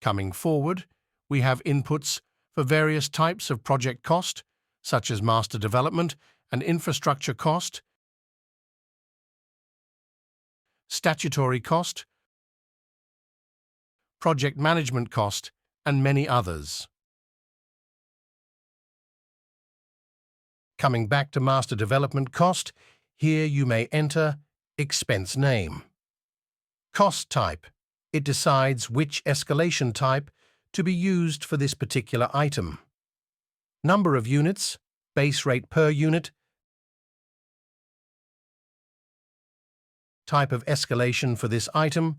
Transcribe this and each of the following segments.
Coming forward, we have inputs for various types of project cost, such as master development and infrastructure cost, statutory cost, project management cost, and many others. Coming back to master development cost, here you may enter expense name. Cost type. It decides which escalation type to be used for this particular item. Number of units, base rate per unit, type of escalation for this item,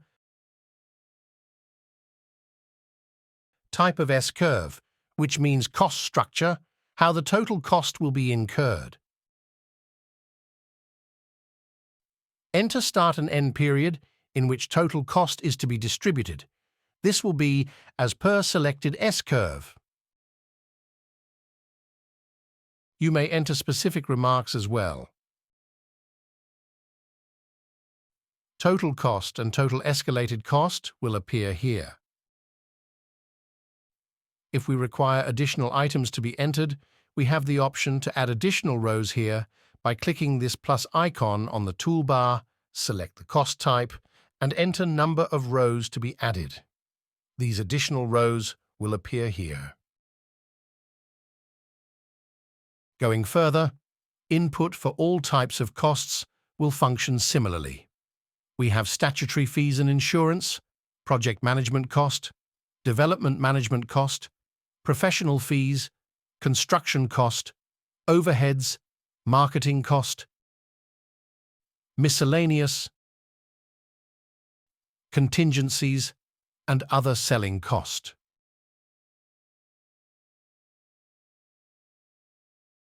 type of S-curve, which means cost structure, how the total cost will be incurred. Enter start and end period in which total cost is to be distributed. This will be as per selected S-curve. You may enter specific remarks as well. Total cost and total escalated cost will appear here. If we require additional items to be entered, we have the option to add additional rows here by clicking this plus icon on the toolbar, select the cost type, and enter number of rows to be added. These additional rows will appear here. Going further, input for all types of costs will function similarly. We have statutory fees and insurance, project management cost, development management cost, professional fees, construction cost, overheads, marketing cost, miscellaneous, contingencies, and other selling cost.